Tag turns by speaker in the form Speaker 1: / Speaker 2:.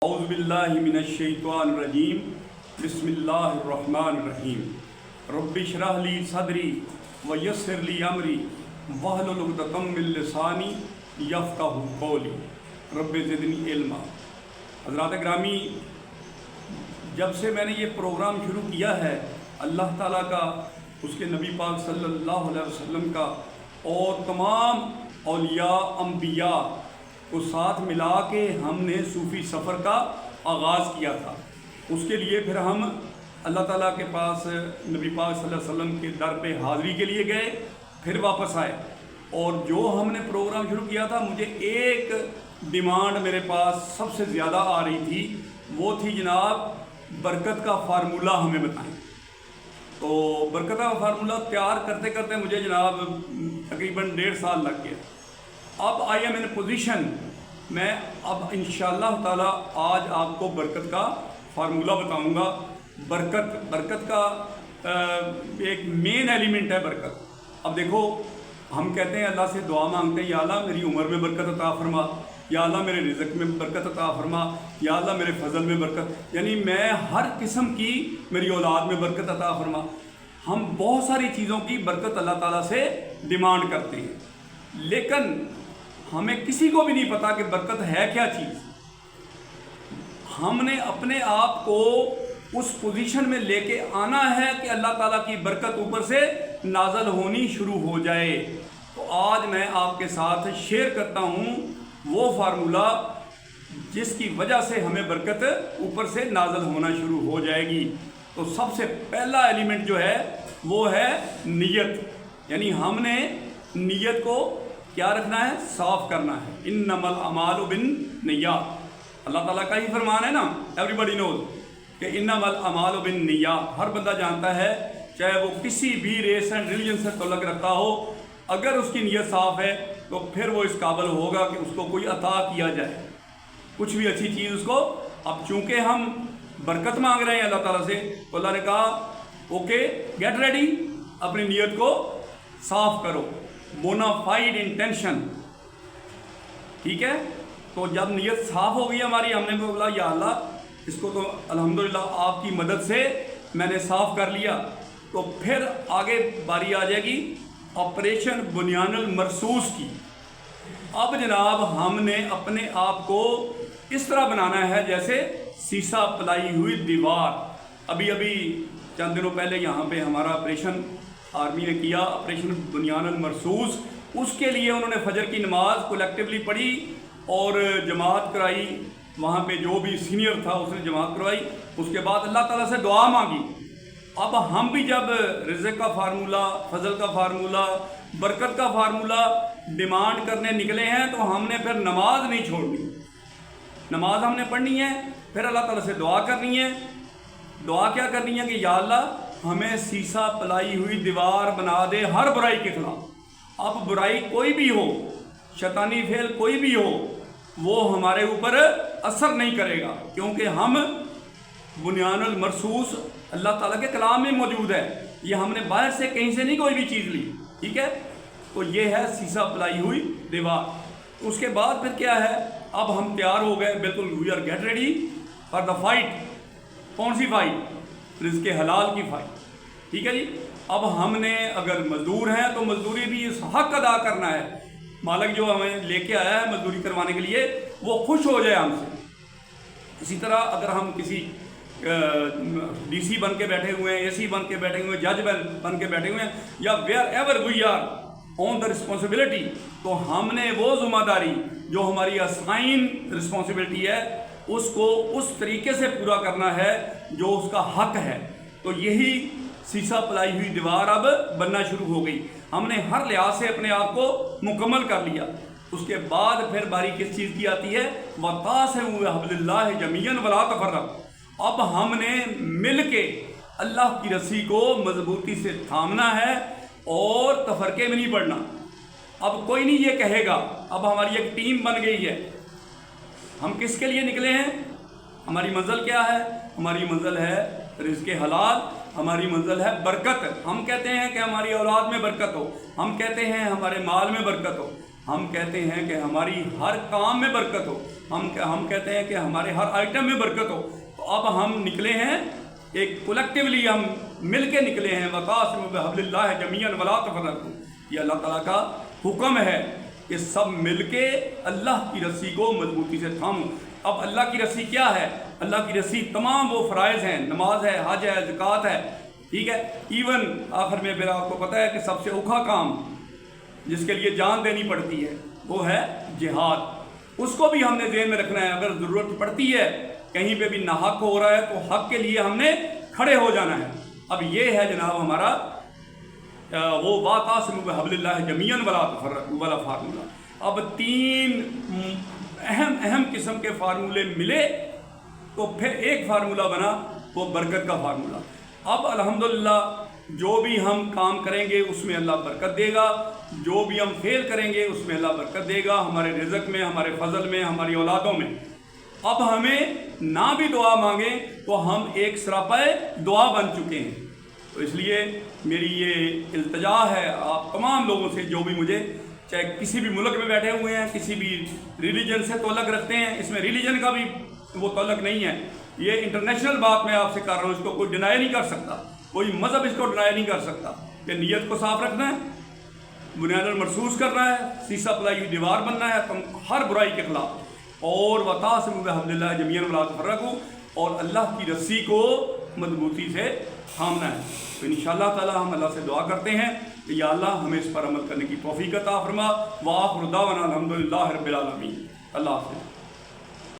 Speaker 1: اعوذ باللہ من الشیطان الرجیم بسم اللہ الرحمن الرحیم رب اشرح لی صدری ویسر لی امری واحلل عقدۃ من لسانی یفقہوا قولی رب زدنی علما۔ حضرات گرامی، جب سے میں نے یہ پروگرام شروع کیا ہے، اللہ تعالیٰ کا، اس کے نبی پاک صلی اللہ علیہ وسلم کا اور تمام اولیاء انبیاء کو ساتھ ملا کے ہم نے صوفی سفر کا آغاز کیا تھا۔ اس کے لیے پھر ہم اللہ تعالیٰ کے پاس نبی پاک صلی اللہ علیہ وسلم کے در پہ حاضری کے لیے گئے، پھر واپس آئے، اور جو ہم نے پروگرام شروع کیا تھا، مجھے ایک ڈیمانڈ میرے پاس سب سے زیادہ آ رہی تھی، وہ تھی جناب برکت کا فارمولہ ہمیں بتائیں۔ تو برکت کا فارمولہ تیار کرتے کرتے مجھے جناب تقریباً 1.5 سال لگ گیا۔ اب آئی ایم ان پوزیشن، میں اب انشاءاللہ تعالیٰ آج آپ کو برکت کا فارمولہ بتاؤں گا۔ برکت کا ایک مین ایلیمنٹ ہے برکت۔ اب دیکھو، ہم کہتے ہیں اللہ سے دعا مانگتے ہیں، یا اللہ میری عمر میں برکت عطا فرما، یا اللہ میرے رزق میں برکت عطا فرما، یا اللہ میرے فضل میں برکت، یعنی میں ہر قسم کی میری اولاد میں برکت عطا فرما۔ ہم بہت ساری چیزوں کی برکت اللہ تعالیٰ سے ڈیمانڈ کرتے ہیں، لیکن ہمیں کسی کو بھی نہیں پتا کہ برکت ہے کیا چیز۔ ہم نے اپنے آپ کو اس پوزیشن میں لے کے آنا ہے کہ اللہ تعالیٰ کی برکت اوپر سے نازل ہونی شروع ہو جائے۔ تو آج میں آپ کے ساتھ شیئر کرتا ہوں وہ فارمولہ جس کی وجہ سے ہمیں برکت اوپر سے نازل ہونا شروع ہو جائے گی۔ تو سب سے پہلا ایلیمنٹ جو ہے وہ ہے نیت، یعنی ہم نے نیت کو کیا رکھنا ہے؟ صاف کرنا ہے۔ انما الاعمال بالنیات، اللہ تعالیٰ کا ہی فرمان ہے نا، ایوری باڈی نوز کہ انما الاعمال بالنیات۔ ہر بندہ جانتا ہے، چاہے وہ کسی بھی ریس اینڈ ریلیجن سے تعلق رکھتا ہو، اگر اس کی نیت صاف ہے تو پھر وہ اس قابل ہوگا کہ اس کو کوئی عطا کیا جائے، کچھ بھی اچھی چیز اس کو۔ اب چونکہ ہم برکت مانگ رہے ہیں اللہ تعالیٰ سے، تو اللہ نے کہا اوکے گیٹ ریڈی، اپنی نیت کو صاف کرو، بونافائیڈ انٹینشن، ٹھیک ہے۔ تو جب نیت صاف ہو گئی ہماری، ہم نے بولا یا اللہ اس کو تو الحمدللہ آپ کی مدد سے میں نے صاف کر لیا، تو پھر آگے باری آ جائے گی آپریشن بنیان المرصوص کی۔ اب جناب ہم نے اپنے آپ کو اس طرح بنانا ہے جیسے سیسا پلائی ہوئی دیوار۔ ابھی چند دنوں پہلے یہاں پہ ہمارا آپریشن آرمی نے کیا، آپریشن بنیان المرصوص۔ اس کے لیے انہوں نے فجر کی نماز کولیکٹیولی پڑھی اور جماعت کرائی، وہاں پہ جو بھی سینئر تھا اس نے جماعت کروائی۔ اس کے بعد اللہ تعالیٰ سے دعا مانگی۔ اب ہم بھی جب رزق کا فارمولہ، فضل کا فارمولہ، برکت کا فارمولہ ڈیمانڈ کرنے نکلے ہیں، تو ہم نے پھر نماز نہیں چھوڑنی، نماز ہم نے پڑھنی ہے، پھر اللہ تعالیٰ سے دعا کرنی ہے۔ دعا کیا کرنی ہے کہ یا اللہ ہمیں سیسا پلائی ہوئی دیوار بنا دے ہر برائی کے خلاف۔ اب برائی کوئی بھی ہو، شیطانی فعل کوئی بھی ہو، وہ ہمارے اوپر اثر نہیں کرے گا، کیونکہ ہم بنیان المرصوص اللہ تعالیٰ کے کلام میں موجود ہے، یہ ہم نے باہر سے کہیں سے نہیں کوئی بھی چیز لی، ٹھیک ہے۔ تو یہ ہے سیسا پلائی ہوئی دیوار۔ اس کے بعد پھر کیا ہے؟ اب ہم تیار ہو گئے، بالکل we are get ready for the fight. کون سی فائٹ؟ رزق حلال کی فائٹ، ٹھیک ہے جی۔ اب ہم نے اگر مزدور ہیں تو مزدوری بھی اس حق ادا کرنا ہے، مالک جو ہمیں لے کے آیا ہے مزدوری کروانے کے لیے وہ خوش ہو جائے ہم سے۔ اسی طرح اگر ہم کسی ڈی سی بن کے بیٹھے ہوئے ہیں، اے سی بن کے بیٹھے ہوئے ہیں، جج بن کے بیٹھے ہوئے ہیں، یا wherever we are on the responsibility, تو ہم نے وہ ذمہ داری جو ہماری اسائن رسپانسبلٹی ہے اس کو اس طریقے سے پورا کرنا ہے جو اس کا حق ہے۔ تو یہی سیسا پلائی ہوئی دیوار اب بننا شروع ہو گئی۔ ہم نے ہر لحاظ سے اپنے آپ کو مکمل کر لیا۔ اس کے بعد پھر باری کس چیز کی آتی ہے؟ وَتَعْتَصِمُوا بِحَبْلِ اللَّهِ جَمِيعًا وَلَا تَفَرَّقُوا۔ اب ہم نے مل کے اللہ کی رسی کو مضبوطی سے تھامنا ہے اور تفرقے میں نہیں پڑنا۔ اب کوئی نہیں یہ کہے گا، اب ہماری ایک ٹیم بن گئی ہے۔ ہم کس کے لیے نکلے ہیں؟ ہماری منزل کیا ہے؟ ہماری منزل ہے رزق حلال، ہماری منزل ہے برکت۔ ہم کہتے ہیں کہ ہماری اولاد میں برکت ہو، ہم کہتے ہیں ہمارے مال میں برکت ہو، ہم کہتے ہیں کہ ہماری ہر کام میں برکت ہو، ہم کہتے ہیں کہ ہمارے ہر آئٹم میں برکت ہو، تو اب ہم نکلے ہیں ایک کولیکٹیولی، ہم مل کے نکلے ہیں، وَتَعْصِمُوا بِحَبْلِ اللَّهِ جَمِيعًا وَلَا تَفَرَّقُوا۔ یہ اللہ تعالیٰ کا حکم ہے کہ سب مل کے اللہ کی رسی کو مضبوطی سے تھامو۔ اب اللہ کی رسی کیا ہے؟ اللہ کی رسی تمام وہ فرائض ہیں، نماز ہے، حج ہے، زکوٰۃ ہے، ٹھیک ہے، ایون آخر میں پھر آپ کو پتہ ہے کہ سب سے اوکھا کام جس کے لیے جان دینی پڑتی ہے وہ ہے جہاد۔ اس کو بھی ہم نے ذہن میں رکھنا ہے، اگر ضرورت پڑتی ہے کہیں پہ بھی ناحق ہو رہا ہے تو حق کے لیے ہم نے کھڑے ہو جانا ہے۔ اب یہ ہے جناب ہمارا وہ وَاعْتَصِمُوا بِحَبْلِ اللَّهِ جَمِيعًا وَلَا تَفَرَّقُوا والا فارمولہ۔ اب 3 اہم قسم کے فارمولے ملے تو پھر ایک فارمولہ بنا، وہ برکت کا فارمولہ۔ اب الحمدللہ جو بھی ہم کام کریں گے اس میں اللہ برکت دے گا، جو بھی ہم فیل کریں گے اس میں اللہ برکت دے گا، ہمارے رزق میں، ہمارے فضل میں، ہماری اولادوں میں۔ اب ہمیں نہ بھی دعا مانگیں تو ہم ایک سراپا دعا بن چکے ہیں۔ تو اس لیے میری یہ التجا ہے آپ تمام لوگوں سے، جو بھی مجھے چاہے کسی بھی ملک میں بیٹھے ہوئے ہیں، کسی بھی ریلیجن سے تعلق رکھتے ہیں، اس میں ریلیجن کا بھی وہ تعلق نہیں ہے، یہ انٹرنیشنل بات میں آپ سے کر رہا ہوں، اس کو کوئی ڈینائی نہیں کر سکتا، کوئی مذہب اس کو ڈینائی نہیں کر سکتا کہ نیت کو صاف رکھنا ہے، بنیاد المرصوص کرنا ہے، سیسا پلائی ہوئی دیوار بننا ہے تم ہر برائی کے خلاف، اور وَتَعْصِمُوا بِحَبْلِ اللَّهِ جَمِيعًا وَلَا تَفَرَّقُوا، اور اللہ کی رسی کو مضبوطی سے تھامنا ہے۔ تو انشاءاللہ تعالی ہم اللہ سے دعا کرتے ہیں کہ یا اللہ ہمیں اس پر عمل کرنے کی توفیق عطا فرما۔ وآخر دعوانا الحمدللہ رب العالمین۔ اللہ حافظ۔